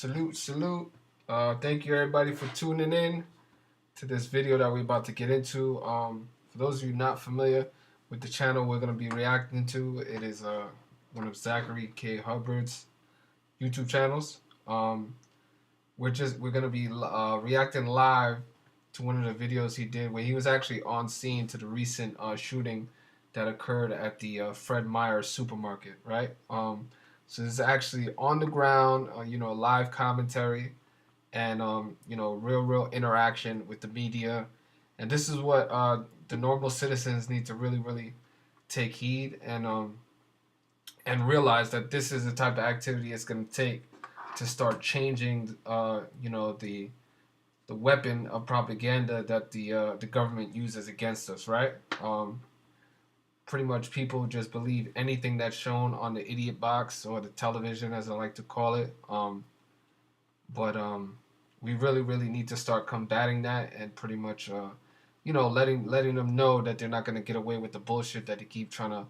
Salute, salute. Thank you everybody for tuning in to this video that we're about to get into. For those of you not familiar with the channel we're going to be reacting to, it is one of Zachary K. Hubbard's YouTube channels. We're going to be reacting live to one of the videos he did where he was actually on scene to the recent shooting that occurred at the Fred Meyer supermarket, right? So this is actually on the ground, live commentary and real interaction with the media, and this is what the normal citizens need to really take heed and realize that this is the type of activity it's going to take to start changing, the weapon of propaganda that the government uses against us, right? Pretty much people just believe anything that's shown on the idiot box or the television, as I like to call it. But we really need to start combating that and pretty much, letting them know that they're not going to get away with the bullshit that they keep trying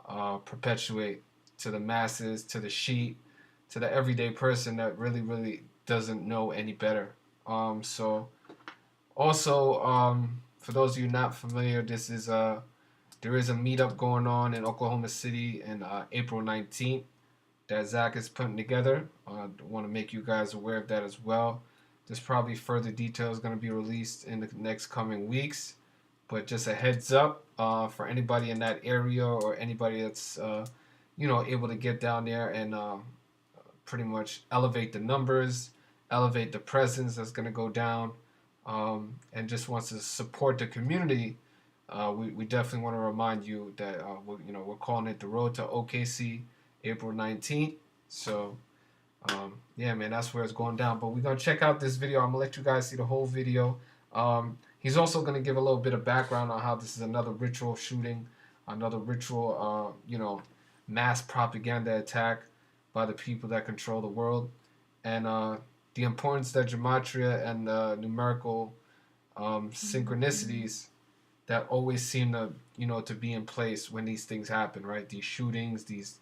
to perpetuate to the masses, to the sheep, to the everyday person that really doesn't know any better. So also, for those of you not familiar, there is a meetup going on in Oklahoma City in April 19th that Zach is putting together. I want to make you guys aware of that as well. There's probably further details going to be released in the next coming weeks, but just a heads up for anybody in that area or anybody that's able to get down there and pretty much elevate the numbers, elevate the presence that's going to go down, and just wants to support the community. We definitely want to remind you that we're calling it the Road to OKC, April 19th. So yeah, man, that's where it's going down. But we're gonna check out this video. I'm gonna let you guys see the whole video. He's also gonna give a little bit of background on how this is another ritual shooting, another ritual, mass propaganda attack by the people that control the world, and the importance that gematria and numerical synchronicities that always seem to be in place when these things happen, right? These shootings, these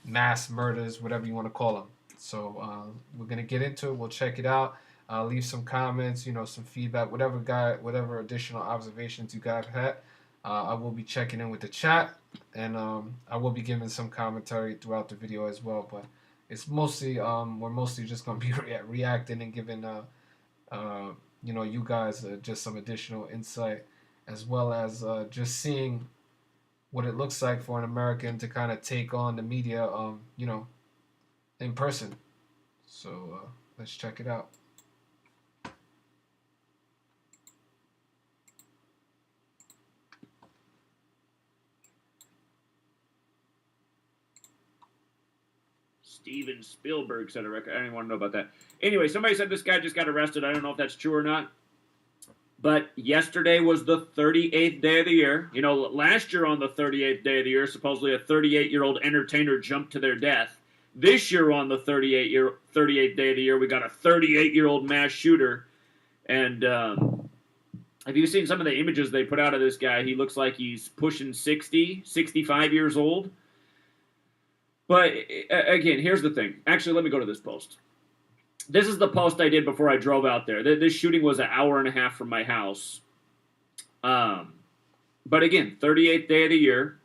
mass murders, whatever you want to call them. So we're gonna get into it. We'll check it out. Leave some comments, some feedback, whatever additional observations you guys had. I will be checking in with the chat, and I will be giving some commentary throughout the video as well. But it's mostly we're mostly just gonna be reacting and giving you guys just some additional insight, as well as just seeing what it looks like for an American to kind of take on the media, in person. So let's check it out. Steven Spielberg set a record. I didn't want to know about that. Anyway, somebody said this guy just got arrested. I don't know if that's true or not. But yesterday was the 38th day of the year. Last year on the 38th day of the year, supposedly a 38-year-old entertainer jumped to their death. This year on the 38th day of the year, we got a 38-year-old mass shooter. And have you seen some of the images they put out of this guy? He looks like he's pushing 60, 65 years old. But again, here's the thing. Actually, let me go to this post. This is the post I did before I drove out there. This shooting was an hour and a half from my house. But again, 38th day of the year.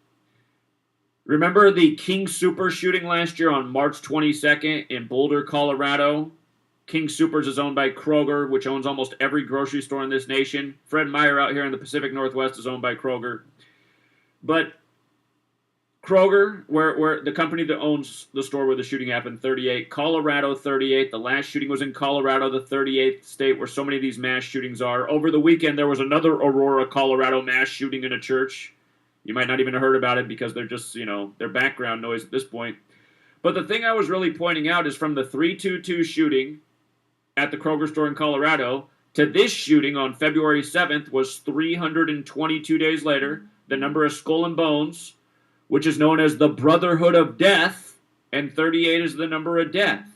Remember the King Super shooting last year on March 22nd in Boulder, Colorado? King Supers is owned by Kroger, which owns almost every grocery store in this nation. Fred Meyer out here in the Pacific Northwest is owned by Kroger. But Kroger, where the company that owns the store where the shooting happened, 38. Colorado, 38. The last shooting was in Colorado, the 38th state where so many of these mass shootings are. Over the weekend, there was another Aurora, Colorado mass shooting in a church. You might not even have heard about it because they're just, they're background noise at this point. But the thing I was really pointing out is from the 322 shooting at the Kroger store in Colorado to this shooting on February 7th was 322 days later. The number of skull and bones, which is known as the Brotherhood of Death, and 38 is the number of death.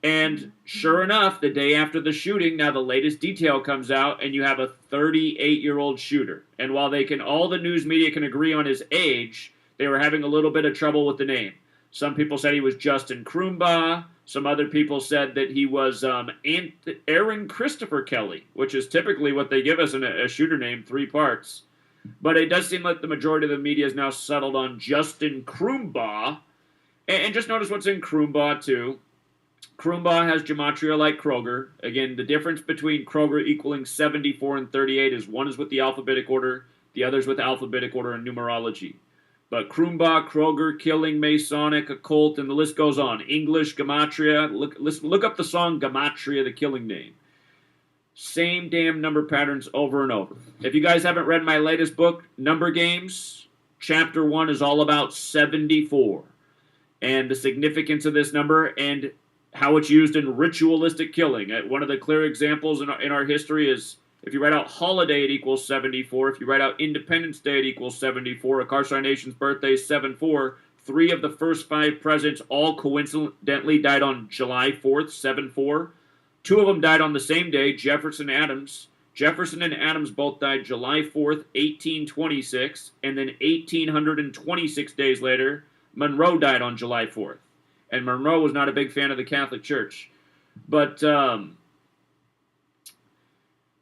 And sure enough, the day after the shooting, now the latest detail comes out, and you have a 38-year-old shooter. And while all the news media can agree on his age, they were having a little bit of trouble with the name. Some people said he was Justin Kroomba. Some other people said that he was Aaron Christopher Kelly, which is typically what they give us in a shooter name, 3 parts. But it does seem like the majority of the media is now settled on Justin Kroombaugh. And just notice what's in Kroombaugh, too. Kroombaugh has gematria like Kroger. Again, the difference between Kroger equaling 74 and 38 is one is with the alphabetic order, the other is with alphabetic order and numerology. But Kroombaugh, Kroger, Killing, Masonic, Occult, and the list goes on. English, Gematria. Look up the song Gematria, the Killing Name. Same damn number patterns over and over. If you guys haven't read my latest book, Number Games, Chapter 1 is all about 74. And the significance of this number and how it's used in ritualistic killing. One of the clear examples in our history is if you write out holiday, it equals 74. If you write out Independence Day, it equals 74. Our nation's birthday is 7-4. 3 of the first 5 presidents all coincidentally died on July 4th, 7-4. 2 of them died on the same day, Jefferson and Adams. Jefferson and Adams both died July 4th, 1826. And then 1826 days later, Monroe died on July 4th. And Monroe was not a big fan of the Catholic Church. But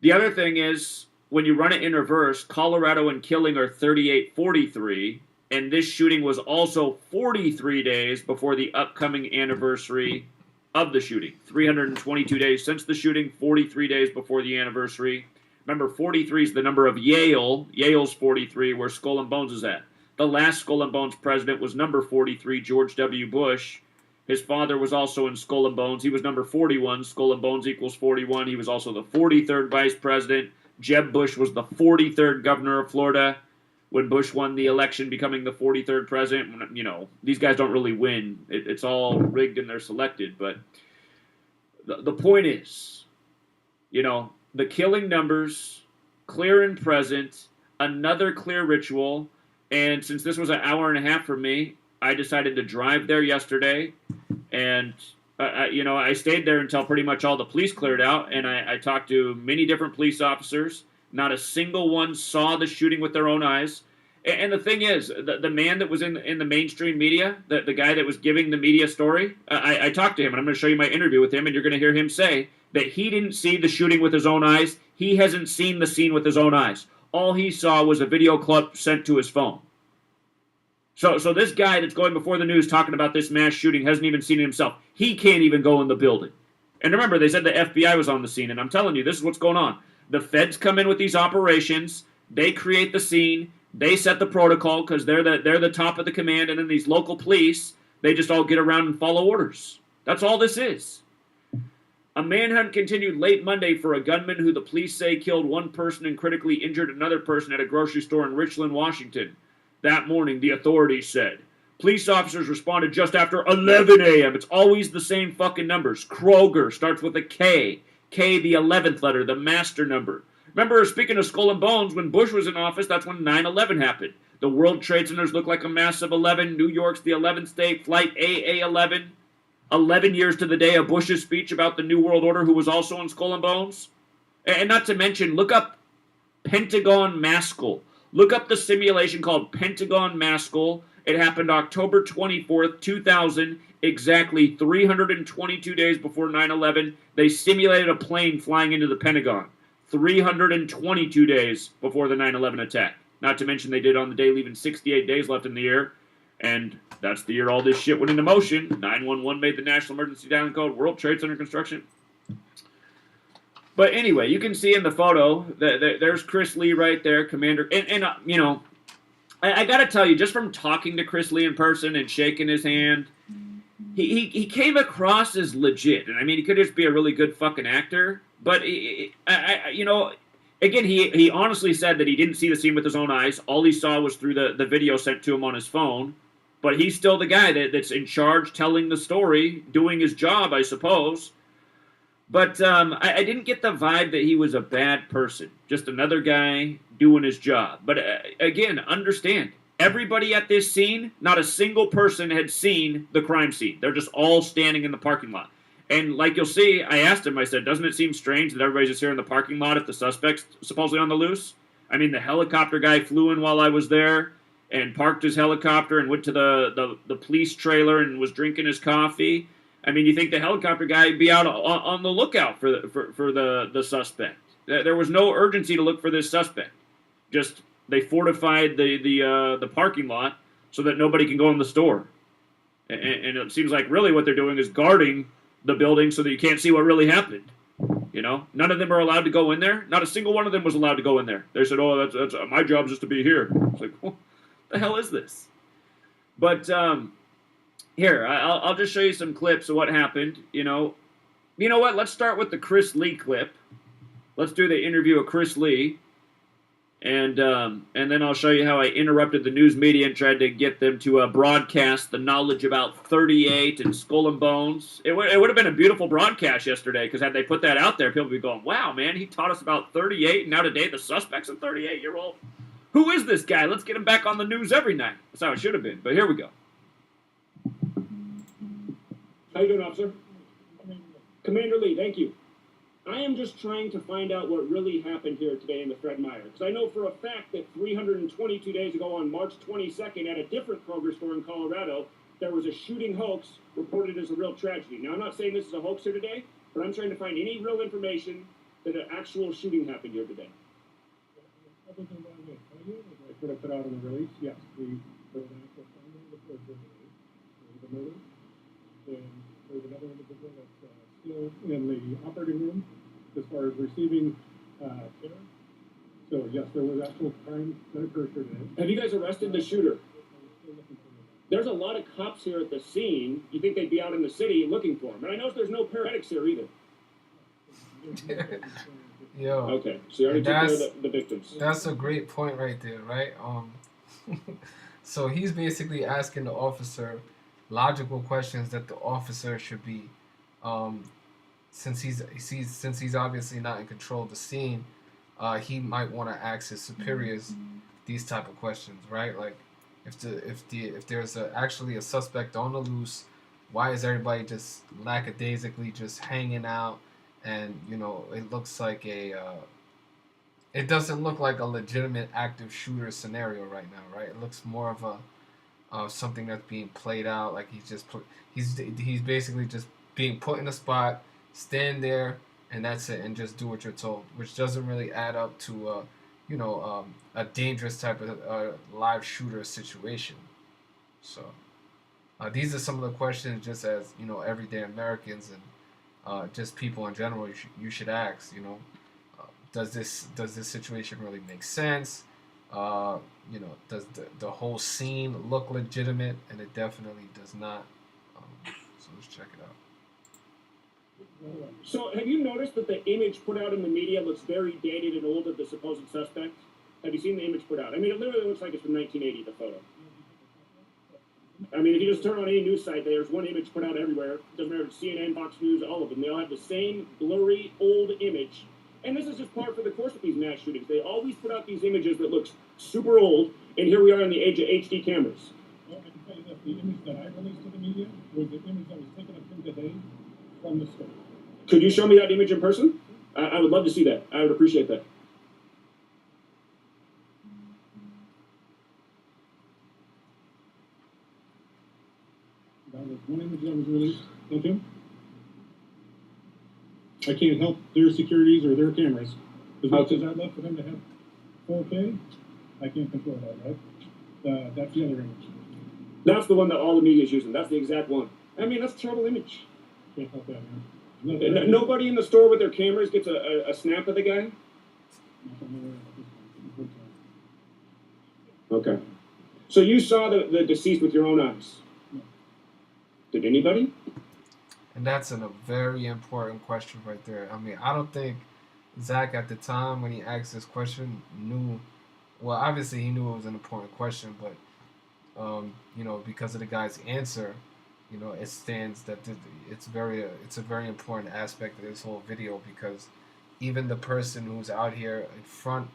the other thing is, when you run it in reverse, Colorado and Killing are 38-43, and this shooting was also 43 days before the upcoming anniversary of the shooting. 322 days since the shooting, 43 days before the anniversary. Remember, 43 is the number of Yale. Yale's 43, where Skull and Bones is at. The last Skull and Bones president was number 43, George W. Bush. His father was also in Skull and Bones. He was number 41. Skull and Bones equals 41. He was also the 43rd vice president. Jeb Bush was the 43rd governor of Florida when Bush won the election, becoming the 43rd president. You know, these guys don't really win. It's all rigged and they're selected. But the point is, you know, the killing numbers, clear and present, another clear ritual. And since this was an hour and a half for me, I decided to drive there yesterday, and I stayed there until pretty much all the police cleared out, and I talked to many different police officers. Not a single one saw the shooting with their own eyes. And the thing is, the man that was in the mainstream media, the guy that was giving the media story, I talked to him, and I'm going to show you my interview with him, and you're going to hear him say that he didn't see the shooting with his own eyes. He hasn't seen the scene with his own eyes. All he saw was a video clip sent to his phone. So this guy that's going before the news talking about this mass shooting hasn't even seen it himself. He can't even go in the building. And remember, they said the FBI was on the scene, and I'm telling you, this is what's going on. The feds come in with these operations. They create the scene. They set the protocol because they're the top of the command, and then these local police, they just all get around and follow orders. That's all this is. A manhunt continued late Monday for a gunman who the police say killed one person and critically injured another person at a grocery store in Richland, Washington. That morning, the authorities said. Police officers responded just after 11 a.m. It's always the same fucking numbers. Kroger starts with a K. K, the 11th letter, the master number. Remember, speaking of Skull and Bones, when Bush was in office, that's when 9/11 happened. The World Trade Centers look like a massive 11. New York's the 11th state. Flight AA-11. 11 years to the day of Bush's speech about the New World Order, who was also in Skull and Bones. And not to mention, look up Pentagon Maskell. Look up the simulation called Pentagon Maskell. It happened October 24th, 2000, exactly 322 days before 9/11. They simulated a plane flying into the Pentagon. 322 days before the 9/11 attack. Not to mention they did on the day leaving 68 days left in the year. And that's the year all this shit went into motion. 911 made the National Emergency Dialing Code. World Trade Center construction. But anyway, you can see in the photo, there's Chris Lee right there, Commander. And you know, I got to tell you, just from talking to Chris Lee in person and shaking his hand, he came across as legit. And I mean, he could just be a really good fucking actor. But, you know, again, he honestly said that he didn't see the scene with his own eyes. All he saw was through the video sent to him on his phone. But he's still the guy that's in charge, telling the story, doing his job, I suppose. But I didn't get the vibe that he was a bad person. Just another guy doing his job. But again, understand, everybody at this scene, not a single person had seen the crime scene. They're just all standing in the parking lot. And like you'll see, I asked him, I said, doesn't it seem strange that everybody's just here in the parking lot if the suspect's supposedly on the loose? I mean, the helicopter guy flew in while I was there and parked his helicopter and went to the police trailer and was drinking his coffee. I mean, you think the helicopter guy would be out on the lookout for the suspect? There was no urgency to look for this suspect. Just they fortified the parking lot so that nobody can go in the store, and it seems like really what they're doing is guarding the building so that you can't see what really happened. You know, none of them are allowed to go in there. Not a single one of them was allowed to go in there. They said, "Oh, that's my job is just to be here." It's like, what the hell is this? But here, I'll just show you some clips of what happened. You know what? Let's start with the Chris Lee clip. Let's do the interview of Chris Lee, and then I'll show you how I interrupted the news media and tried to get them to broadcast the knowledge about 38 and Skull and Bones. It would have been a beautiful broadcast yesterday, because had they put that out there, people would be going, "Wow, man, he taught us about 38, and now today the suspect's a 38-year-old. Who is this guy? Let's get him back on the news every night." That's how it should have been. But here we go. How you doing, officer? Commander Lee, thank you. I am just trying to find out what really happened here today in the Fred Meyer, because I know for a fact that 322 days ago on March 22nd at a different Kroger store in Colorado, there was a shooting hoax reported as a real tragedy. Now, I'm not saying this is a hoax here today, but I'm trying to find any real information that an actual shooting happened here today. Everything that I may tell you, as I sort of put out in the release, yes, there was an actual finding of the person. There was a murder, and there's another individual that's still in the operating room as far as receiving care. So yes, there was actual crime that occurred here today. Have you guys arrested the shooter? There's a lot of cops here at the scene. You think they'd be out in the city looking for him? And I know there's no paramedics here either. Yo. Okay, so you already took care of the victims. That's a great point right there, right? So he's basically asking the officer logical questions that the officer should be, since he's obviously not in control of the scene, he might want to ask his superiors these type of questions, right? Like, if there's actually a suspect on the loose, why is everybody just lackadaisically just hanging out? And it looks like it doesn't look like a legitimate active shooter scenario right now, right? It looks more of something that's being played out. Like he's basically just being put in a spot, stand there, and that's it, and just do what you're told, which doesn't really add up to a dangerous type of live shooter situation. So these are some of the questions, just as everyday Americans and just people in general, you should ask. Does this situation really make sense? Does the whole scene look legitimate? And it definitely does not. So let's check it out. So have you noticed that the image put out in the media looks very dated and old of the supposed suspect? Have you seen the image put out? I mean, it literally looks like it's from 1980, the photo. I mean, if you just turn on any news site, there's one image put out everywhere. Doesn't matter if it's CNN, Fox News, all of them. They all have the same blurry, old image. And this is just par for the course with these mass shootings. They always put out these images that looks super old, and here we are in the age of HD cameras. Well, I can tell you that the image that I released to the media was the image that was taken of him today from the store. Could you show me that image in person? I would love to see that. I would appreciate that. That was one image that was released of him. I can't help their securities or their cameras. As much as I'd love for them to have 4K, I can't control that, right? That's the other image. That's the one that all the media is using. That's the exact one. I mean, that's a terrible image. Can't help that, man. Nobody in the store with their cameras gets a snap of the guy? Okay. So you saw the deceased with your own eyes? No. Did anybody? And that's a very important question right there. I mean, I don't think Zach at the time when he asked this question knew. Well, obviously he knew it was an important question, but because of the guy's answer, it stands that it's a very important aspect of this whole video, because even the person who's out here in front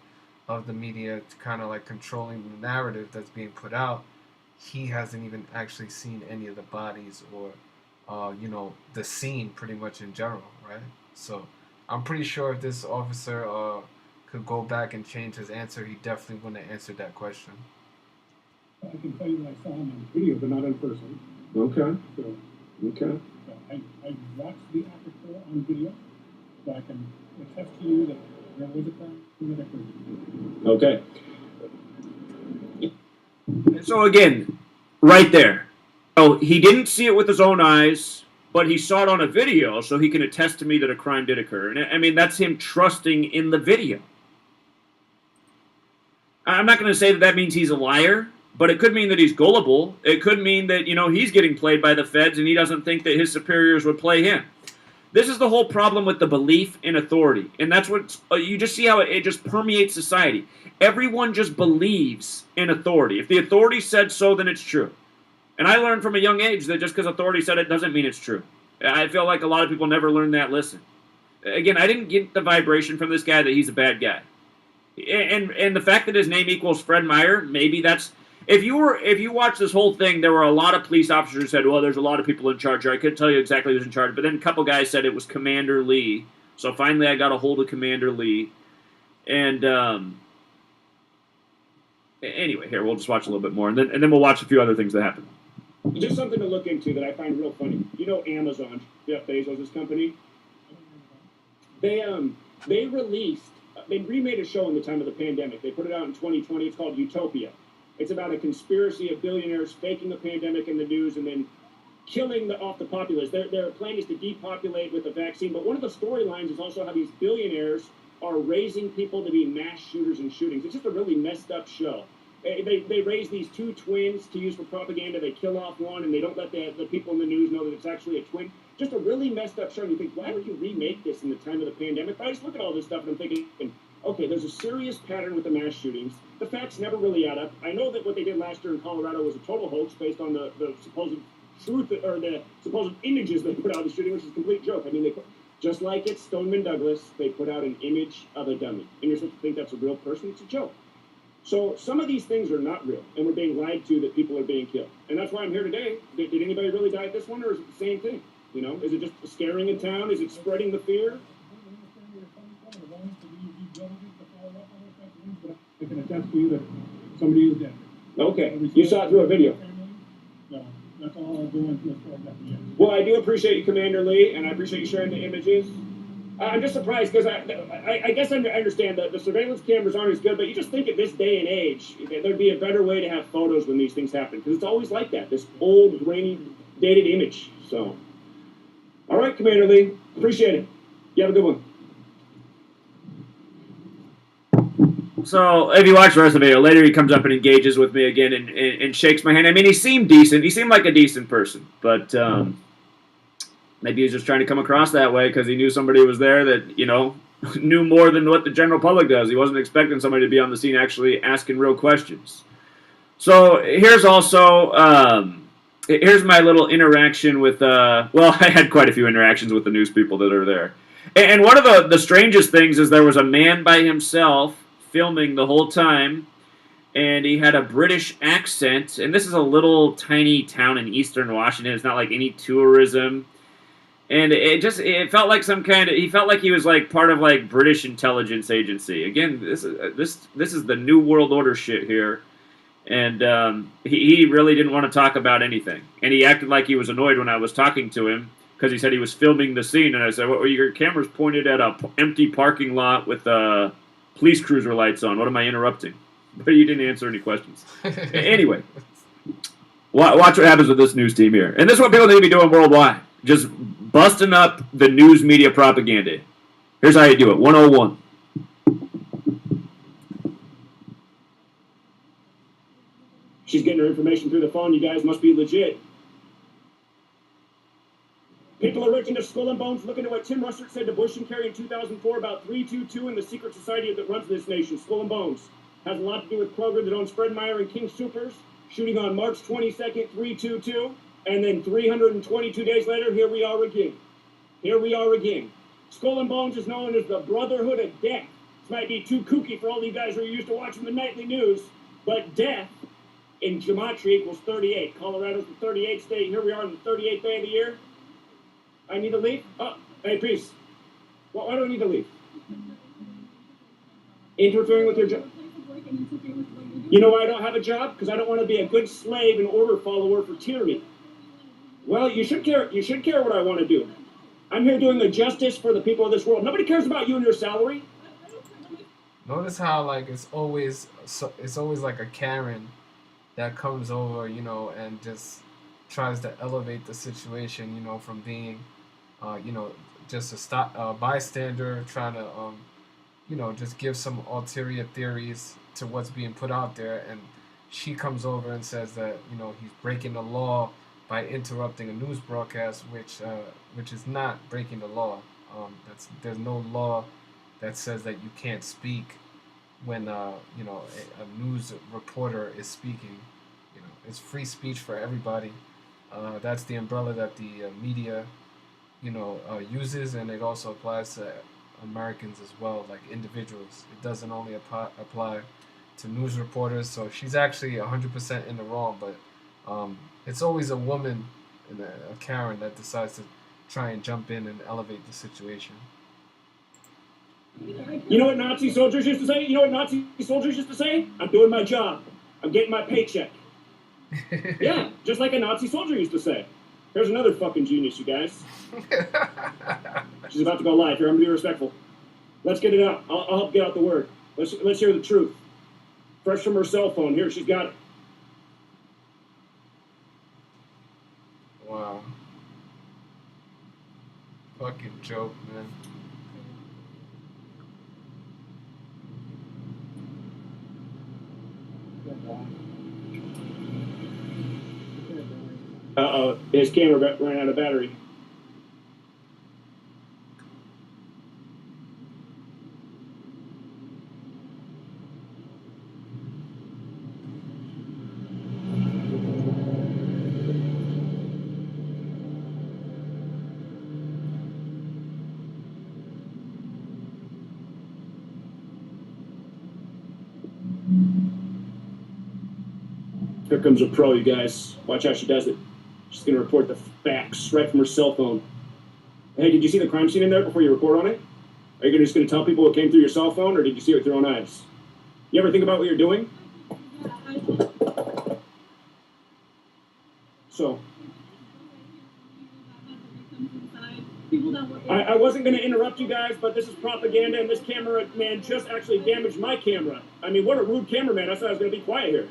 of the media, kind of like controlling the narrative that's being put out, he hasn't even actually seen any of the bodies or the scene pretty much in general, right? So I'm pretty sure if this officer could go back and change his answer, he definitely wouldn't have answered that question. I can tell you that I saw him on video, but not in person. Okay. So, Okay. I watched the article on video, so I can attest to you that there was a crime that occurred. Okay. So again, right there. Oh, he didn't see it with his own eyes, but he saw it on a video, so he can attest to me that a crime did occur. And I mean, that's him trusting in the video. I'm not going to say that that means he's a liar, but it could mean that he's gullible. It could mean that, you know, he's getting played by the feds and he doesn't think that his superiors would play him. This is the whole problem with the belief in authority. And that's what you just see how it just permeates society. Everyone just believes in authority. If the authority said so, then it's true. And I learned from a young age that just because authority said it doesn't mean it's true. I feel like a lot of people never learn that lesson. Again, I didn't get the vibration from this guy that he's a bad guy. And the fact that his name equals Fred Meyer, maybe that's... If you watch this whole thing, there were a lot of police officers who said, well, there's a lot of people in charge here. I couldn't tell you exactly who's in charge. But then a couple guys said it was Commander Lee. So finally I got a hold of Commander Lee. And anyway, here, we'll just watch a little bit more. And then we'll watch a few other things that happen. Just something to look into that I find real funny. You know Amazon, Jeff Bezos' company? They remade a show in the time of the pandemic. They put it out in 2020. It's called Utopia. It's about a conspiracy of billionaires faking a pandemic in the news and then killing off the populace. Their plan is to depopulate with the vaccine. But one of the storylines is also how these billionaires are raising people to be mass shooters and shootings. It's just a really messed up show. They raise these two twins to use for propaganda. They kill off one, and they don't let the people in the news know that it's actually a twin. Just a really messed up show. And you think, why would you remake this in the time of the pandemic? But I just look at all this stuff, and I'm thinking, okay, there's a serious pattern with the mass shootings. The facts never really add up. I know that what they did last year in Colorado was a total hoax based on the supposed truth, or the supposed images they put out of the shooting, which is a complete joke. I mean, they put, just like it's Stoneman Douglas, they put out an image of a dummy. And you're supposed to think that's a real person? It's a joke. So some of these things are not real, and we're being lied to that people are being killed. And that's why I'm here today. Did anybody really die at this one, or is it the same thing? You know, is it just scaring in town? Is it spreading the fear? I can attest to you that somebody is dead. Okay, you saw it through a video. So that's all I'm doing to as far as that. Well, I do appreciate you, Commander Lee, and I appreciate you sharing the images. I'm just surprised because I guess I understand that the surveillance cameras aren't as good, but you just think at this day and age, there'd be a better way to have photos when these things happen, because it's always like that, this old, grainy, dated image. So, all right, Commander Lee, appreciate it. You have a good one. So, if you watch the rest of the video, later he comes up and engages with me again and shakes my hand. I mean, he seemed decent. He seemed like a decent person, but maybe he was just trying to come across that way because he knew somebody was there that, you know, knew more than what the general public does. He wasn't expecting somebody to be on the scene actually asking real questions. So, here's also, here's my little interaction with, well, I had quite a few interactions with the news people that are there. And one of the strangest things is there was a man by himself filming the whole time, and he had a British accent, and this is a little tiny town in eastern Washington. It's not like any tourism, and it felt like some kind of, he felt like he was like part of like British intelligence agency. Again, this is the New World Order shit here, and he really didn't want to talk about anything, and he acted like he was annoyed when I was talking to him because he said he was filming the scene, and I said, well, your camera's pointed at a empty parking lot with police cruiser lights on. What am I interrupting? But you didn't answer any questions. Anyway, watch what happens with this news team here. And this is what people need to be doing worldwide. Just busting up the news media propaganda. Here's how you do it. 101. She's getting her information through the phone. You guys must be legit. People are reaching to Skull and Bones, looking at what Tim Russert said to Bush and Kerry in 2004 about 322 and the secret society that runs this nation. Skull and Bones has a lot to do with Kroger that owns Fred Meyer and King Soopers, shooting on March 22nd, 322, and then 322 days later, here we are again. Here we are again. Skull and Bones is known as the Brotherhood of Death. This might be too kooky for all you guys who are used to watching the nightly news, but death in gematria equals 38. Colorado's the 38th state. Here we are on the 38th day of the year. I need to leave? Oh, hey, peace. Well, why do I need to leave? Interfering with your job? You know why I don't have a job? Because I don't want to be a good slave and order follower for tyranny. Well, you should care. You should care what I want to do. I'm here doing the justice for the people of this world. Nobody cares about you and your salary. Notice how like it's always like a Karen that comes over, and just tries to elevate the situation, from being, you know, just a bystander trying to, just give some ulterior theories to what's being put out there, and she comes over and says that he's breaking the law by interrupting a news broadcast, which is not breaking the law. There's no law that says that you can't speak when a news reporter is speaking. It's free speech for everybody. That's the umbrella that the media uses, and it also applies to Americans as well, like individuals. It doesn't only apply to news reporters. So she's actually 100% in the wrong, but it's always a woman, a Karen, that decides to try and jump in and elevate the situation. You know what Nazi soldiers used to say? You know what Nazi soldiers used to say? I'm doing my job. I'm getting my paycheck. Yeah, just like a Nazi soldier used to say. Here's another fucking genius, you guys. She's about to go live here. I'm gonna be respectful. Let's get it out. I'll help get out the word. Let's hear the truth. Fresh from her cell phone. Here, she's got it. Wow. Fucking joke, man. Uh-oh, his camera ran out of battery. Here comes a pro, you guys. Watch how she does it. She's going to report the facts right from her cell phone. Hey, did you see the crime scene in there before you report on it? Are you just going to tell people what came through your cell phone, or did you see it with your own eyes? You ever think about what you're doing? So, I wasn't going to interrupt you guys, but this is propaganda, and this cameraman just actually damaged my camera. I mean, what a rude cameraman. I thought I was going to be quiet here.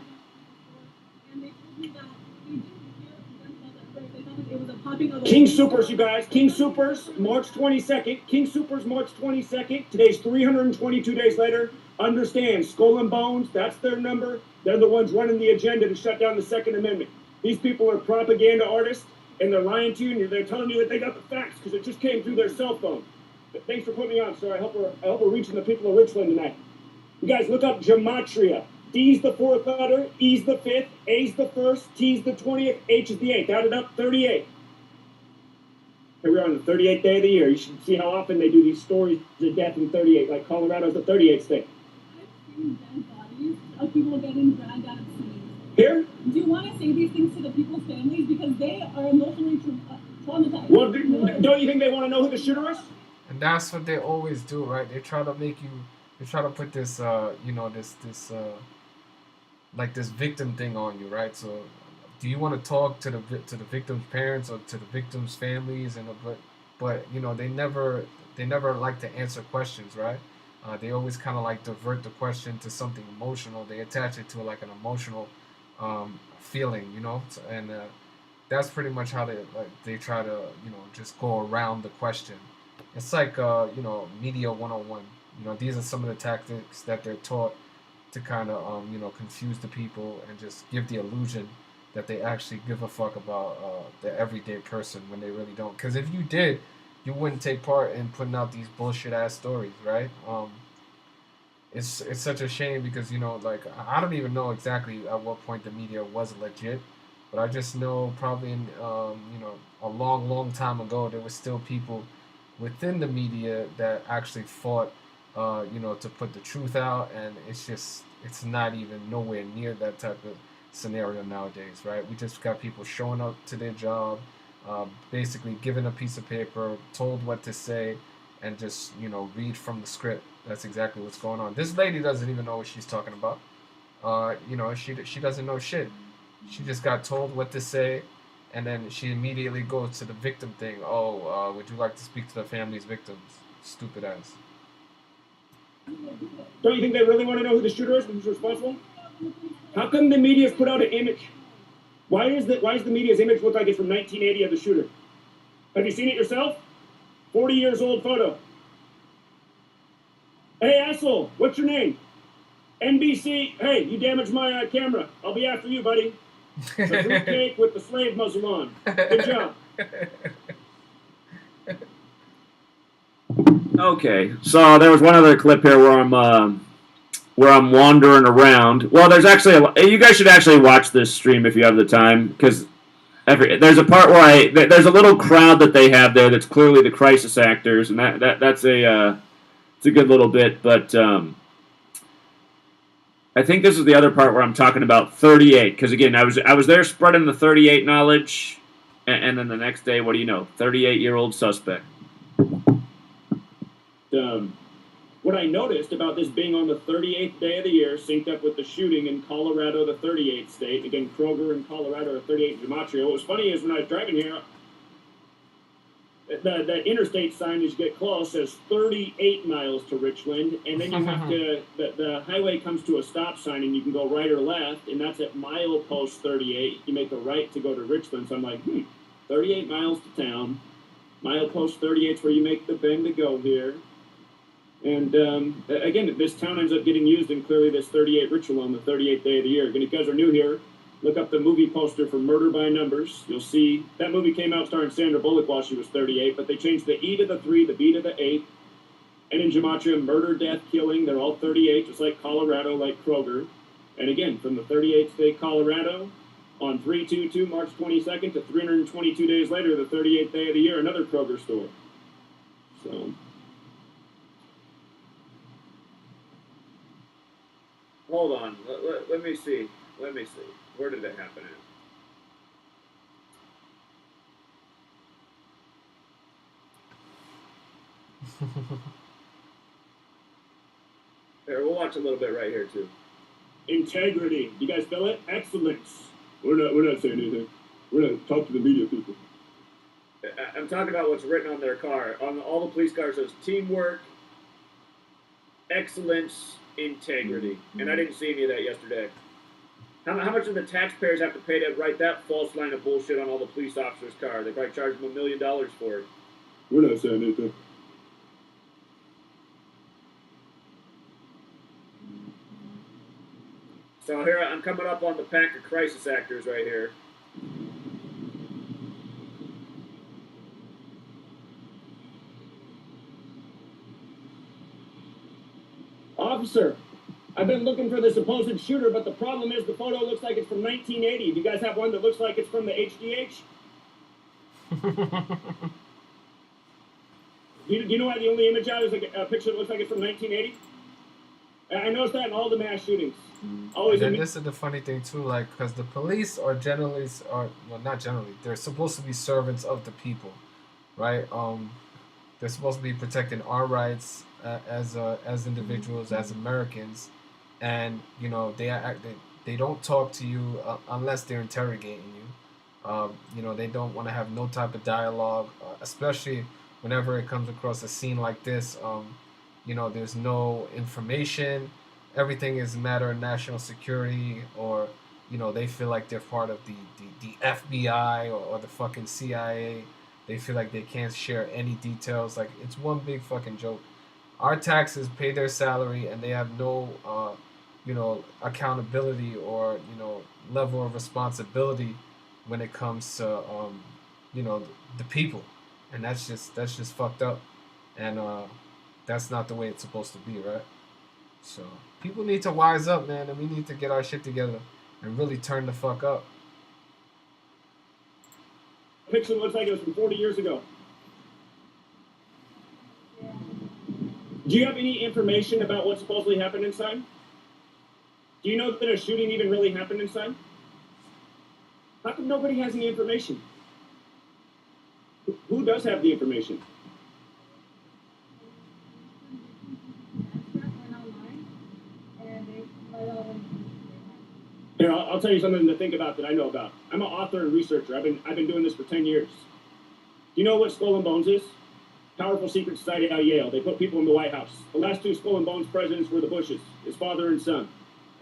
King Supers, you guys. King Supers, March 22nd. King Supers, March 22nd. Today's 322 days later. Understand, Skull and Bones, that's their number. They're the ones running the agenda to shut down the Second Amendment. These people are propaganda artists, and they're lying to you, and they're telling you that they got the facts because it just came through their cell phone. But thanks for putting me on, sir. I hope we're reaching the people of Richland tonight. You guys look up gematria. D's the fourth letter, E's the fifth, A's the first, T's the 20th, H is the eighth. Add it up, 38. Here we are on the 38th day of the year. You should see how often they do these stories of death in 38, like Colorado's the 38th state. I've seen dead bodies of people getting dragged out of cities. Here? Do you want to say these things to the people's families? Because they are emotionally traumatized. Well, don't you think they want to know who the shooter is? And that's what they always do, right? They try to make you, they try to put this, like this victim thing on you, right? So, do you want to talk to the victim's parents or to the victim's families? But they never like to answer questions, right? They always kind of like divert the question to something emotional. They attach it to like an emotional feeling, and that's pretty much how they try to just go around the question. It's like media 101. These are some of the tactics that they're taught to kind of confuse the people and just give the illusion that they actually give a fuck about the everyday person when they really don't. Because if you did, you wouldn't take part in putting out these bullshit ass stories, right? It's such a shame because like I don't even know exactly at what point the media was legit, but I just know probably in a long time ago there were still people within the media that actually fought to put the truth out, and it's not even nowhere near that type of scenario nowadays, right? We just got people showing up to their job, basically given a piece of paper, told what to say, and just read from the script. That's exactly what's going on. This lady doesn't even know what she's talking about. She doesn't know shit. She just got told what to say, And then she immediately goes to the victim thing. Oh, would you like to speak to the family's victims? Stupid ass. Don't you think they really want to know who the shooter is and who's responsible? How come the media's put out an image? Why is the media's image look like it's from 1980 of the shooter? Have you seen it yourself? 40 years old photo. Hey, asshole, what's your name? NBC. Hey, you damaged my camera. I'll be after you, buddy. A fruitcake with the slave muzzle on. Good job. Okay, so there was one other clip here where I'm wandering around. Well, there's actually you guys should actually watch this stream if you have the time, because there's a part where there's a little crowd that they have there that's clearly the crisis actors, and that's it's a good little bit. But I think this is the other part where I'm talking about 38, because again, I was there spreading the 38 knowledge, and then the next day, what do you know? 38-year-old suspect. What I noticed about this being on the 38th day of the year, synced up with the shooting in Colorado, the 38th state, again, Kroger in Colorado, or 38 in Gematria. What was funny is when I was driving here, the interstate sign as you get close says 38 miles to Richland, and then you have to, the highway comes to a stop sign, and you can go right or left, and that's at milepost 38. You make a right to go to Richland, so I'm like, 38 miles to town. Milepost 38 is where you make the bend to go here. And again, this town ends up getting used in clearly this 38 ritual on the 38th day of the year. Again, if you guys are new here, look up the movie poster for Murder by Numbers. You'll see that movie came out starring Sandra Bullock while she was 38, but they changed the E to the 3, the B to the 8. And in Gematria, murder, death, killing, they're all 38, just like Colorado, like Kroger. And again, from the 38th state, Colorado, on 3/22, March 22nd, to 322 days later, the 38th day of the year, another Kroger store. So... Hold on. Let me see. Where did it happen at? Here, we'll watch a little bit right here, too. Integrity. You guys feel it? Excellence. We're not saying anything. We're not talking to the media people. I'm talking about what's written on their car. On all the police cars, it says teamwork, excellence, integrity. And I didn't see any of that yesterday. How much do the taxpayers have to pay to write that false line of bullshit on all the police officers' cars? They probably charge them $1 million for it. We're not saying anything. So here I'm coming up on the pack of crisis actors right here. Officer, I've been looking for the supposed shooter, but the problem is the photo looks like it's from 1980. Do you guys have one that looks like it's from the HDH? Do you know why the only image out is like a picture that looks like it's from 1980? I noticed that in all the mass shootings. Always. And this is the funny thing too, like, because the police are generally, not generally, they're supposed to be servants of the people, right? They're supposed to be protecting our rights as individuals, as Americans, and they don't talk to you unless they're interrogating you. They don't want to have no type of dialogue, especially whenever it comes across a scene like this. There's no information. Everything is a matter of national security, or they feel like they're part of the FBI or the fucking CIA. They feel like they can't share any details. Like, it's one big fucking joke. Our taxes pay their salary, and they have no accountability or level of responsibility when it comes to the people, and that's just fucked up, and that's not the way it's supposed to be, right? So people need to wise up, man, and we need to get our shit together and really turn the fuck up. Picture looks like it was from 40 years ago. Do you have any information about what supposedly happened inside? Do you know that a shooting even really happened inside? How come nobody has any information? Who does have the information? Here, I'll tell you something to think about that I know about. I'm an author and researcher. I've been doing this for 10 years. Do you know what Skull and Bones is? Powerful secret society out of Yale. They put people in the White House. The last two Skull and Bones presidents were the Bushes, his father and son.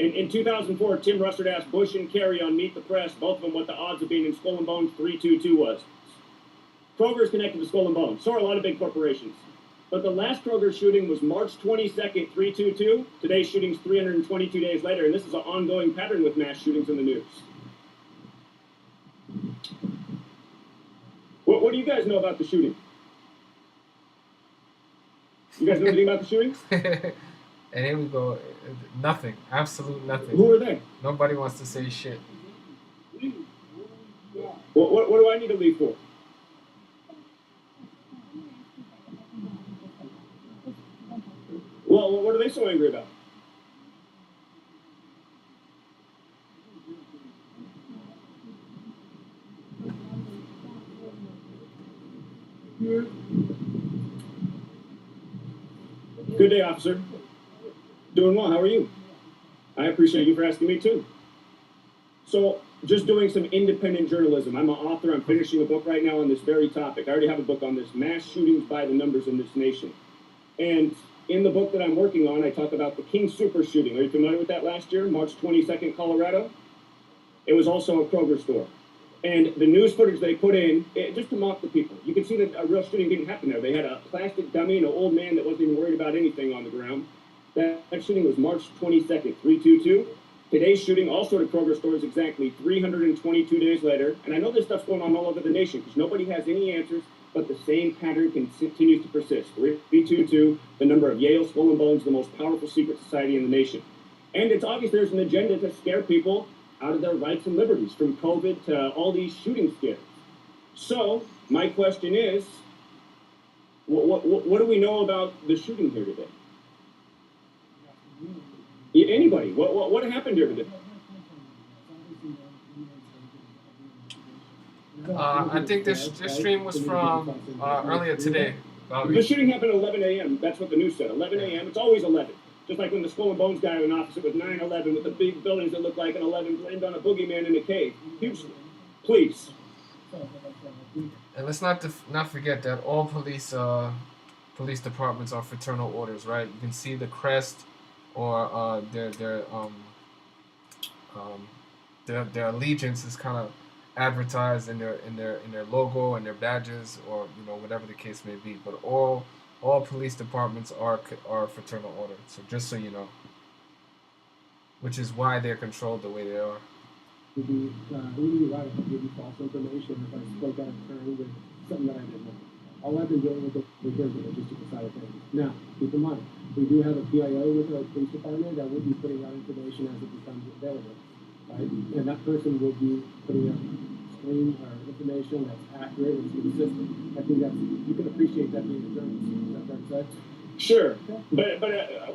In 2004, Tim Russert asked Bush and Kerry on Meet the Press, both of them, what the odds of being in Skull and Bones 322 was. Kroger is connected to Skull and Bones. So are a lot of big corporations. But the last Kroger shooting was March 22nd, 322. Today's shooting's 322 days later, and this is an ongoing pattern with mass shootings in the news. What do you guys know about the shooting? You guys know anything about the shooting? And here we go. Nothing. Absolute nothing. Who are they? Nobody wants to say shit. What do I need to leave for? Well, what are they so angry about? Good day, officer. Doing well. How are you? I appreciate you for asking me, too. So, just doing some independent journalism. I'm an author. I'm finishing a book right now on this very topic. I already have a book on this, mass shootings by the numbers in this nation. And in the book that I'm working on, I talk about the King Super shooting. Are you familiar with that last year, March 22nd, Colorado? It was also a Kroger store. And the news footage they put in, just to mock the people. You can see that a real shooting didn't happen there. They had a plastic dummy and an old man that wasn't even worried about anything on the ground. That shooting was March 22nd, 322. Today's shooting, also at a Kroger store, is exactly 322 days later. And I know this stuff's going on all over the nation because nobody has any answers, but the same pattern continues to persist. 322, the number of Yale, Skull and Bones, the most powerful secret society in the nation. And it's obvious there's an agenda to scare people out of their rights and liberties, from COVID to all these shooting scares. So, my question is, what do we know about the shooting here today? Anybody? What happened here today? I think this stream was from earlier today. The shooting happened at 11 a.m. That's what the news said. 11 a.m. It's always 11. Just like when the Skull and Bones guy in office, it was 9/11 with the big buildings that look like an 11 blamed on a boogeyman in a cave. Huge. Please. And let's not forget that all police departments are fraternal orders, right? You can see the crest or their allegiance is kind of advertised in their logo and their badges, or whatever the case may be. But all police departments are fraternal order. So just so you know, which is why they're controlled the way they are. It would be right if I give you false information if I spoke out of turn with something that I didn't know. All I've been dealing with is the logistical side of things. Now, keep in mind, we do have a PIO with our police department that will be putting out information as it becomes available, right? And that person will be putting out screen or information that's accurate and consistent. I think you can appreciate that being a journalist. Is that fair to say? Sure, but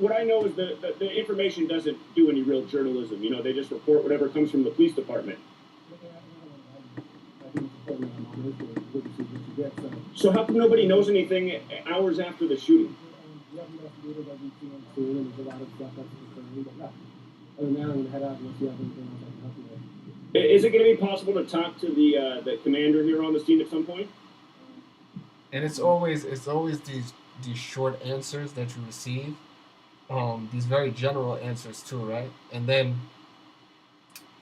what I know is that the information doesn't do any real journalism. They just report whatever comes from the police department. So how come nobody knows anything hours after the shooting? Is it going to be possible to talk to the commander here on the scene at some point? And it's always these short answers that you receive, these very general answers too, right? And then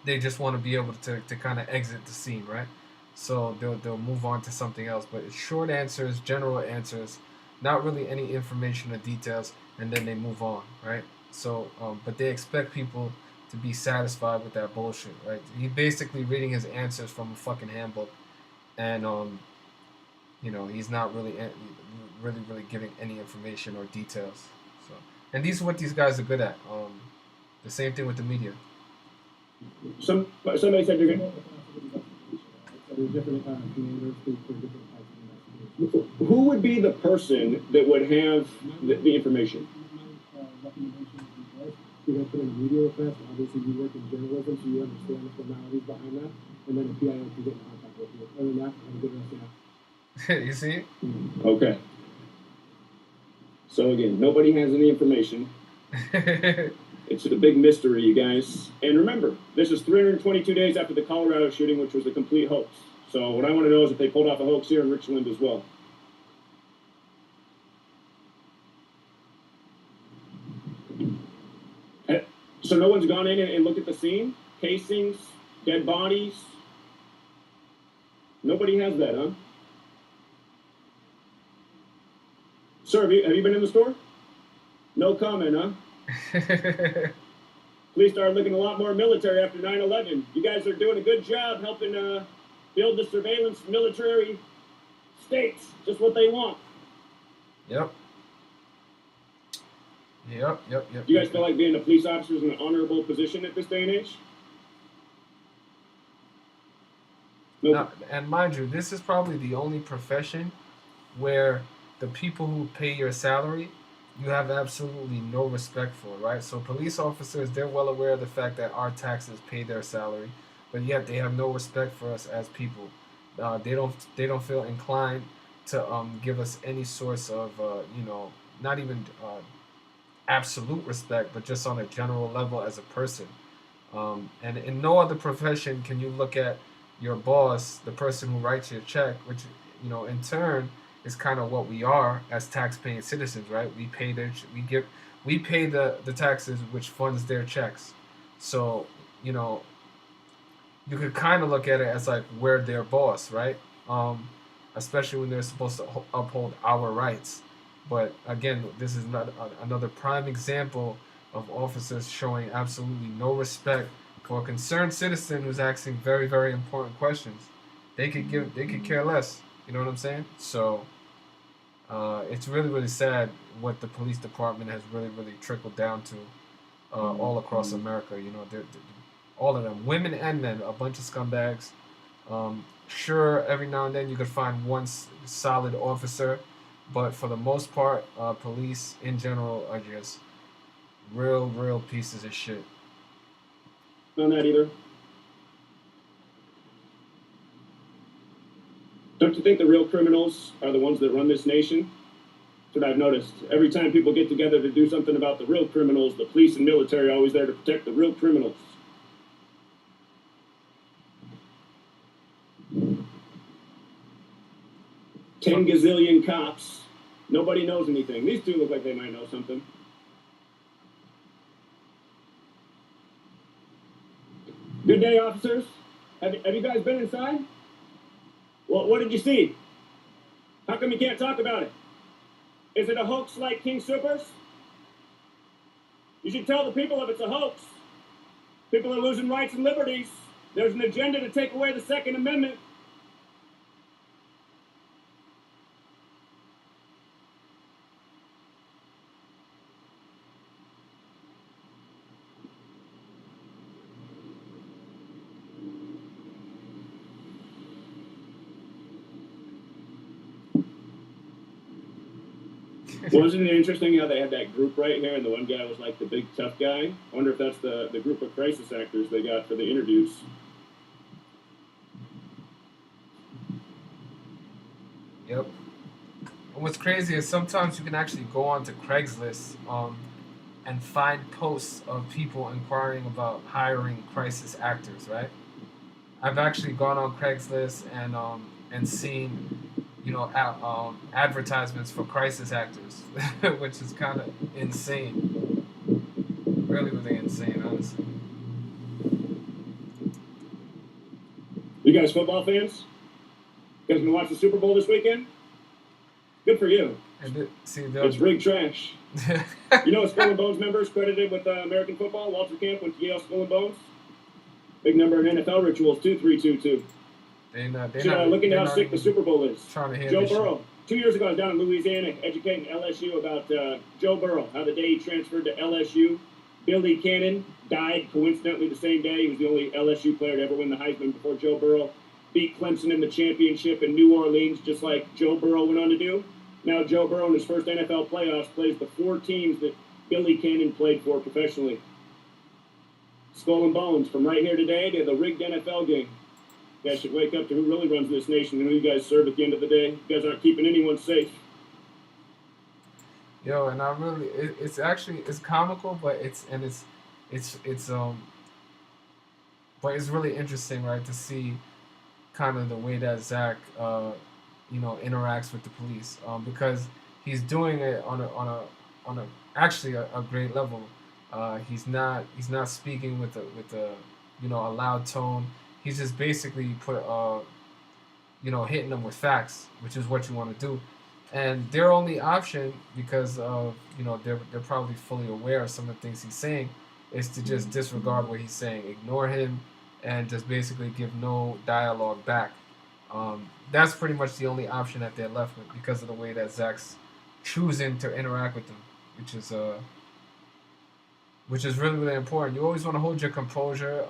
they just want to be able to kind of exit the scene, right? So they'll move on to something else. But it's short answers, general answers, not really any information or details, and then they move on, right? So, but they expect people to be satisfied with that bullshit, right? He's basically reading his answers from a fucking handbook, and he's not really giving any information or details. So, and these are what these guys are good at. The same thing with the media. Somebody said you're good. Who would be the person that would have the information? You're going to put in a media request. Obviously, you work in journalism, so you understand the formalities behind that. And then a PIO can get in contact with you. Other than that, have a good rest of the day. You see? Okay. So again, nobody has any information. It's a big mystery, you guys. And remember, this is 322 days after the Colorado shooting, which was a complete hoax. So what I want to know is if they pulled off a hoax here in Richland as well. So no one's gone in and looked at the scene? Casings, dead bodies? Nobody has that, huh? Sir, have you been in the store? No comment, huh? Police started looking a lot more military after 9/11. You guys are doing a good job helping build the surveillance military states. Just what they want. Yep. Yep. Do you guys feel like being a police officer is an honorable position at this day and age? Nope. Now, and mind you, this is probably the only profession where the people who pay your salary, you have absolutely no respect for, right? So police officers, they're well aware of the fact that our taxes pay their salary, but yet they have no respect for us as people. They don't feel inclined to give us any source of not even absolute respect, but just on a general level as a person. And in no other profession can you look at your boss, the person who writes your check, which in turn is kind of what we are as tax-paying citizens, right? We pay we pay the taxes, which funds their checks. So you could kind of look at it as like we're their boss, right? Especially when they're supposed to uphold our rights. But again, this is not another prime example of officers showing absolutely no respect for a concerned citizen who's asking very, very important questions. They could care less. You know what I'm saying? So it's really, really sad what the police department has really, really trickled down to all across America. They're all of them, women and men, a bunch of scumbags. Sure, every now and then you could find one solid officer, but for the most part, police in general are just real pieces of shit. On that either. Don't you think the real criminals are the ones that run this nation? That's what I've noticed. Every time people get together to do something about the real criminals, the police and military are always there to protect the real criminals. Ten gazillion cops. Nobody knows anything. These two look like they might know something. Good day, officers. Have you guys been inside? Well, what did you see? How come you can't talk about it? Is it a hoax like King Supers? You should tell the people if it's a hoax. People are losing rights and liberties. There's an agenda to take away the Second Amendment. Wasn't it interesting how they had that group right here, and the one guy was like the big tough guy? I wonder if that's the group of crisis actors they got for the interviews. Yep. And what's crazy is sometimes you can actually go on to Craigslist and find posts of people inquiring about hiring crisis actors, right? I've actually gone on Craigslist and seen advertisements for crisis actors, which is kind of insane. Really, really insane, honestly. You guys football fans? You guys gonna watch the Super Bowl this weekend? Good for you. It's rigged trash. Skull and Bones members credited with American football. Walter Camp went to Yale Skull and Bones. Big number in NFL rituals, 2-3-2-2. Look at how sick the Super Bowl is. Joe Burrow. 2 years ago, I was down in Louisiana educating LSU about Joe Burrow, how the day he transferred to LSU, Billy Cannon died coincidentally the same day. He was the only LSU player to ever win the Heisman before Joe Burrow beat Clemson in the championship in New Orleans, just like Joe Burrow went on to do. Now Joe Burrow in his first NFL playoffs plays the 4 teams that Billy Cannon played for professionally. Skull and Bones, from right here today to the rigged NFL game. You guys should wake up to who really runs this nation and who you guys serve at the end of the day. You guys aren't keeping anyone safe. Yo, and it's comical, but it's it's but it's really interesting, right, to see kind of the way that Zach, interacts with the police, because he's doing it on a actually a great level. He's not speaking with a a loud tone. He's just basically hitting them with facts, which is what you want to do. And their only option, because of they're probably fully aware of some of the things he's saying, is to just disregard what he's saying, ignore him, and just basically give no dialogue back. That's pretty much the only option that they're left with because of the way that Zach's choosing to interact with them, which is really really important. You always want to hold your composure,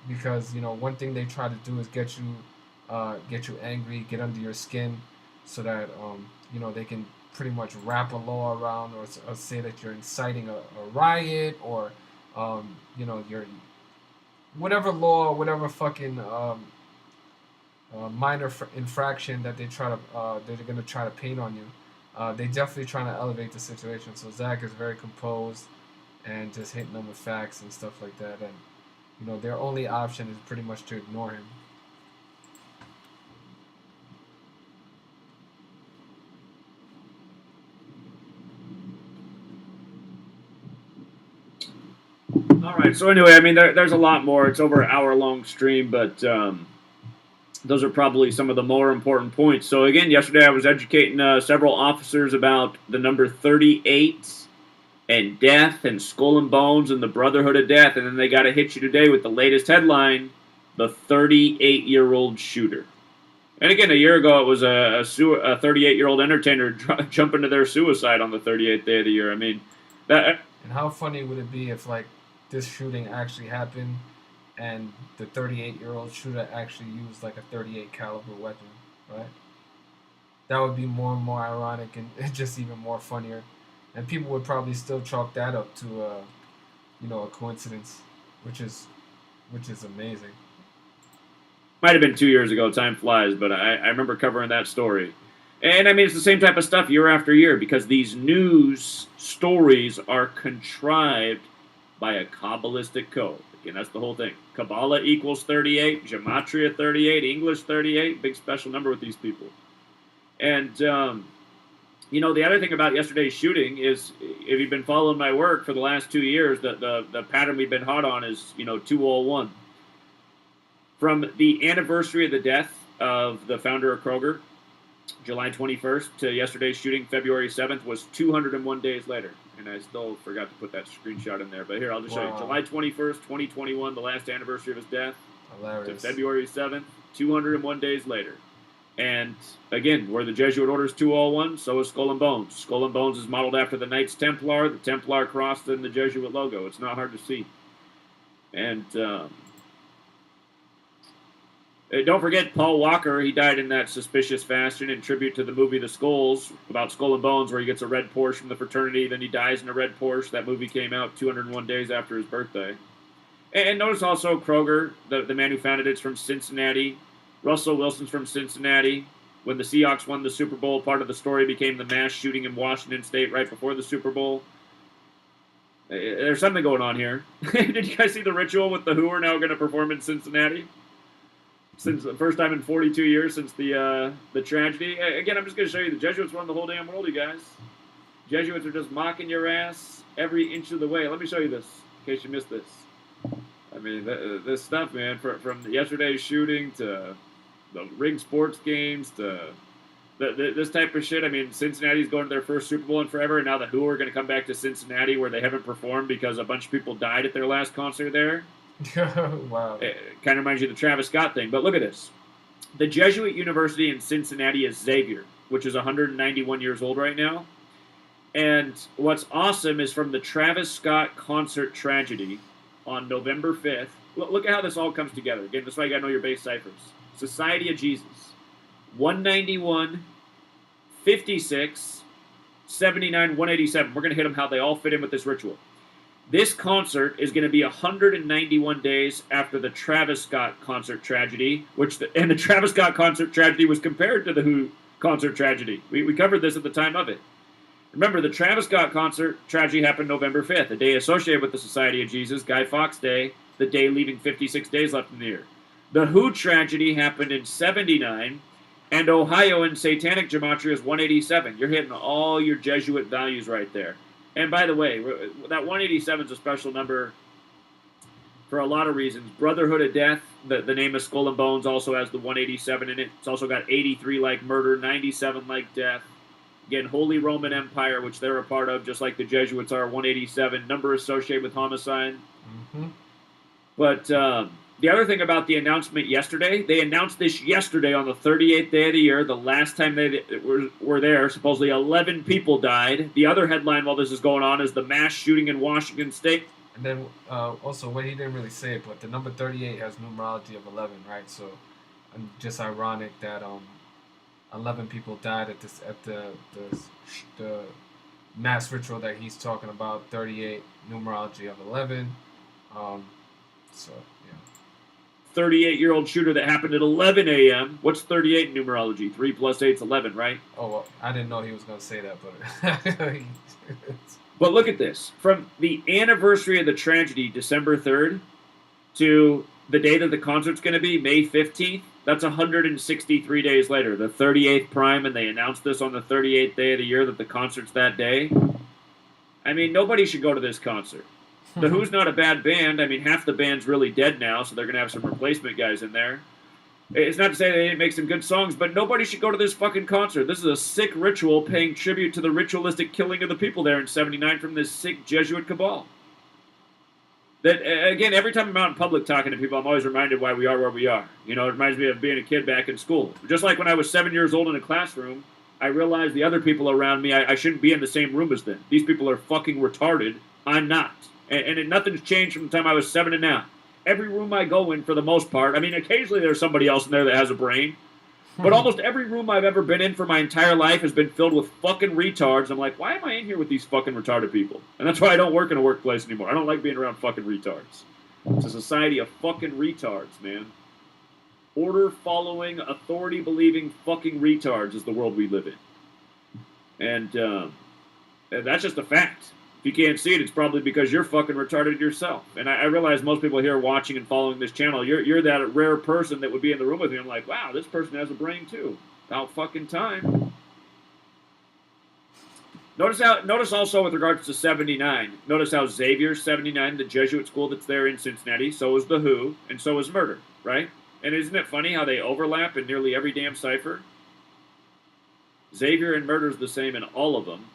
because one thing they try to do is get you angry, get under your skin, so that they can pretty much wrap a law around, or say that you're inciting a riot, or you're whatever law, whatever fucking minor infraction that they're gonna try to paint on you. They definitely trying to elevate the situation. So Zach is very composed and just hitting them with facts and stuff like that. And their only option is pretty much to ignore him. All right. So anyway, I mean, there's a lot more. It's over an hour-long stream, but those are probably some of the more important points. So again, yesterday I was educating several officers about the number 38 and death and skull and bones and the brotherhood of death, and then they got to hit you today with the latest headline: the 38-year-old shooter. And again, a year ago it was a 38-year-old entertainer jumping to their suicide on the 38th day of the year. I mean, that. And how funny would it be if this shooting actually happened, and the 38-year-old shooter actually used a 38 caliber weapon, right? That would be more and more ironic, and just even more funnier. And people would probably still chalk that up to a coincidence, which is amazing. Might have been 2 years ago. Time flies, but I remember covering that story. And I mean, it's the same type of stuff year after year, because these news stories are contrived by a Kabbalistic code. Again, that's the whole thing. Kabbalah equals 38, Gematria 38, English 38, big special number with these people. And, the other thing about yesterday's shooting is, if you've been following my work for the last 2 years, the pattern we've been hot on is, 201. From the anniversary of the death of the founder of Kroger, July 21st, to yesterday's shooting, February 7th, was 201 days later. And I still forgot to put that screenshot in there. But here, I'll just show you. July 21st, 2021, the last anniversary of his death. Hilarious. To February 7th, 201 days later. And again, where the Jesuit order is 201, so is Skull and Bones. Skull and Bones is modeled after the Knights Templar, the Templar cross, and the Jesuit logo. It's not hard to see. And don't forget Paul Walker. He died in that suspicious fashion in tribute to the movie The Skulls, about Skull and Bones, where he gets a red Porsche from the fraternity, then he dies in a red Porsche. That movie came out 201 days after his birthday. And notice also Kroger, the man who founded it's from Cincinnati. Russell Wilson's from Cincinnati. When the Seahawks won the Super Bowl, part of the story became the mass shooting in Washington State right before the Super Bowl. There's something going on here. Did you guys see the ritual with the Who are now going to perform in Cincinnati? Since the first time in 42 years since the tragedy. Again, I'm just going to show you the Jesuits run the whole damn world, you guys. Jesuits are just mocking your ass every inch of the way. Let me show you this, in case you missed this. I mean, this stuff, man, from yesterday's shooting to the rigged sports games to this type of shit. I mean, Cincinnati's going to their first Super Bowl in forever, and now the Who are going to come back to Cincinnati where they haven't performed because a bunch of people died at their last concert there. Wow. It kind of reminds you of the Travis Scott thing. But look at this. The Jesuit University in Cincinnati is Xavier, which is 191 years old right now. And what's awesome is from the Travis Scott concert tragedy on November 5th. Look at how this all comes together. Again, that's why you got to know your base ciphers. Society of Jesus. 191, 56, 79, 187. We're going to hit them how they all fit in with this ritual. This concert is going to be 191 days after the Travis Scott concert tragedy, and the Travis Scott concert tragedy was compared to the Who concert tragedy. We covered this at the time of it. Remember, the Travis Scott concert tragedy happened November 5th, a day associated with the Society of Jesus, Guy Fawkes Day, the day leaving 56 days left in the year. The Who tragedy happened in 79, and Ohio in Satanic Gematria is 187. You're hitting all your Jesuit values right there. And by the way, that 187 is a special number for a lot of reasons. Brotherhood of Death, the name of Skull and Bones, also has the 187 in it. It's also got 83 like murder, 97 like death. Again, Holy Roman Empire, which they're a part of, just like the Jesuits are, 187, number associated with homicide. Mm-hmm. But the other thing about the announcement yesterday, they announced this yesterday on the 38th day of the year. The last time they were there, supposedly 11 people died. The other headline while this is going on is the mass shooting in Washington State. And then also, well, he didn't really say it, but the number 38 has numerology of 11, right? So, just ironic that 11 people died at the mass ritual that he's talking about. 38 numerology of 11. So yeah. 38-year-old shooter that happened at 11 a.m. What's 38 in numerology? 3 plus 8 is 11, right? Oh, well, I didn't know he was going to say that, but But look at this. From the anniversary of the tragedy, December 3rd, to the day that the concert's going to be, May 15th, that's 163 days later, the 38th prime, and they announced this on the 38th day of the year that the concert's that day. I mean, nobody should go to this concert. The Who's not a bad band. I mean, half the band's really dead now, so they're going to have some replacement guys in there. It's not to say they didn't make some good songs, but nobody should go to this fucking concert. This is a sick ritual paying tribute to the ritualistic killing of the people there in 79 from this sick Jesuit cabal. That, again, every time I'm out in public talking to people, I'm always reminded why we are where we are. You know, it reminds me of being a kid back in school. Just like when I was 7 years old in a classroom, I realized the other people around me, I shouldn't be in the same room as them. These people are fucking retarded. I'm not. And nothing's changed from the time I was 7 to now. Every room I go in, for the most part, I mean, occasionally there's somebody else in there that has a brain, but almost every room I've ever been in for my entire life has been filled with fucking retards. I'm like, why am I in here with these fucking retarded people? And that's why I don't work in a workplace anymore. I don't like being around fucking retards. It's a society of fucking retards, man. Order-following, authority-believing fucking retards is the world we live in. And that's just a fact. If you can't see it, it's probably because you're fucking retarded yourself. And I realize most people here watching and following this channel, you're that rare person that would be in the room with me. I'm like, wow, this person has a brain too. About fucking time. Notice also with regards to 79. Notice how Xavier's 79, the Jesuit school that's there in Cincinnati. So is the Who, and so is Murder, right? And isn't it funny how they overlap in nearly every damn cipher? Xavier and Murder's the same in all of them.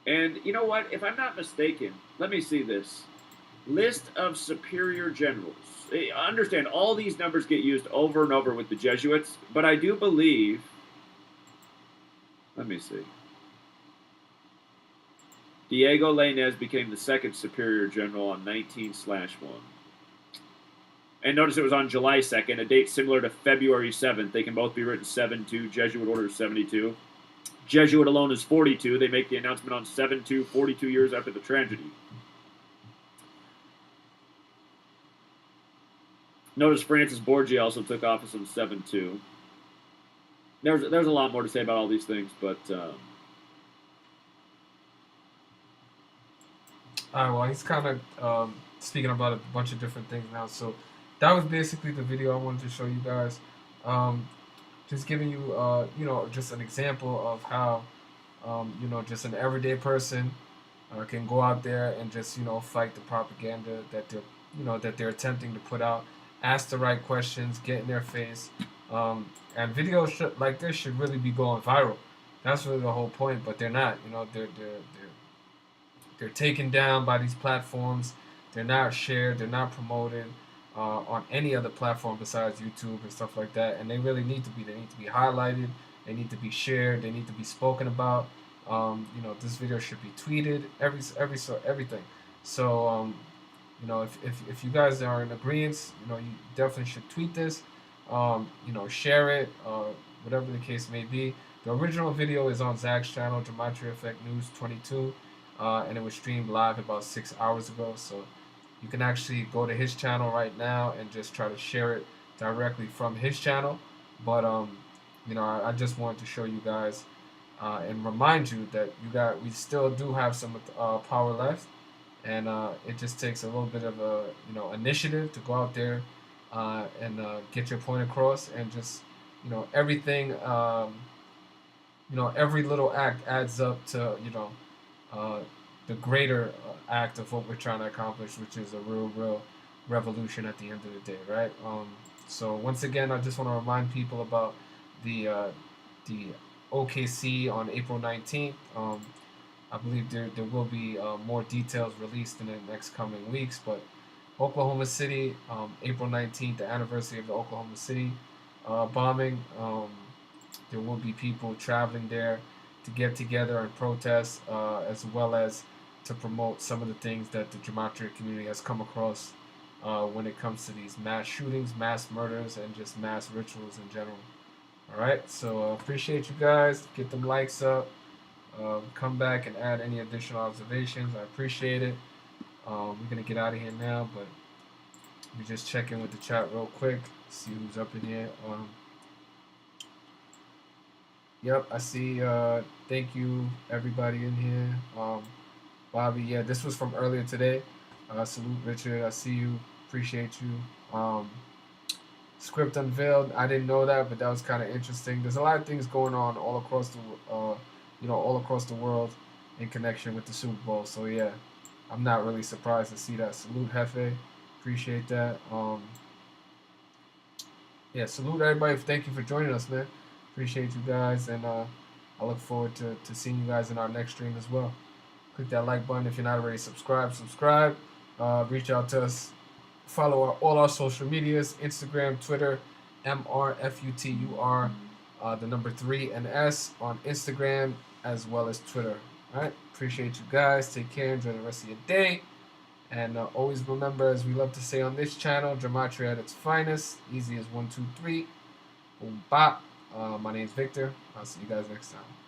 And you know what? If I'm not mistaken, let me see this. List of superior generals. Understand, all these numbers get used over and over with the Jesuits, but I do believe... Let me see. Diego Lainez became the second superior general on 19/1. And notice it was on July 2nd, a date similar to February 7th. They can both be written 7-2. Jesuit order is 72. Jesuit alone is 42. They make the announcement on 7-2, 42 years after the tragedy. Notice Francis Borgia also took office on 7-2. There's a lot more to say about all these things, but... All right, well, he's kind of speaking about a bunch of different things now. So that was basically the video I wanted to show you guys. Just giving you, you know, just an example of how, you know, just an everyday person can go out there and just, you know, fight the propaganda that they're, you know, that they're attempting to put out, ask the right questions, get in their face, and videos like this should really be going viral. That's really the whole point, but they're not. You know, they're taken down by these platforms. They're not shared. They're not promoted on any other platform besides YouTube and stuff like that. And they really need to be. They need to be highlighted. They need to be shared. They need to be spoken about. You know, this video should be tweeted. Everything. So, you know, if you guys are in agreement, you know, you definitely should tweet this. You know, share it. Whatever the case may be. The original video is on Zach's channel, Gematria Effect News 22. And it was streamed live about 6 hours ago, so you can actually go to his channel right now and just try to share it directly from his channel. But I just wanted to show you guys and remind you that we still do have some power left, and it just takes a little bit of a initiative to go out there and get your point across, and just everything. Every little act adds up to uh, the greater act of what we're trying to accomplish, which is a real revolution at the end of the day, right? So once again, I just want to remind people about the OKC on April 19th. I believe there will be more details released in the next coming weeks, but Oklahoma City, April 19th, the anniversary of the Oklahoma City bombing. There will be people traveling there to get together and protest, as well as to promote some of the things that the gematria community has come across when it comes to these mass shootings, mass murders, and just mass rituals in general. All right, so appreciate you guys. Get them likes up. Come back and add any additional observations. I appreciate it. We're gonna get out of here now, but we just check in with the chat real quick, see who's up in here. Yep, I see. Thank you, everybody in here. Bobby, yeah, this was from earlier today. Salute, Richard. I see you. Appreciate you. Script unveiled. I didn't know that, but that was kind of interesting. There's a lot of things going on all across all across the world in connection with the Super Bowl. So yeah, I'm not really surprised to see that. Salute, Hefe. Appreciate that. Yeah, salute everybody. Thank you for joining us, man. Appreciate you guys, and I look forward to seeing you guys in our next stream as well. Click that like button if you're not already subscribed. Subscribe. Reach out to us. Follow all our social medias: Instagram, Twitter, MRFUTUR, the number 3 and S on Instagram as well as Twitter. All right. Appreciate you guys. Take care. Enjoy the rest of your day. And always remember, as we love to say on this channel, gematria at its finest. Easy as 1, 2, 3. Boom, bop. My name's Victor. I'll see you guys next time.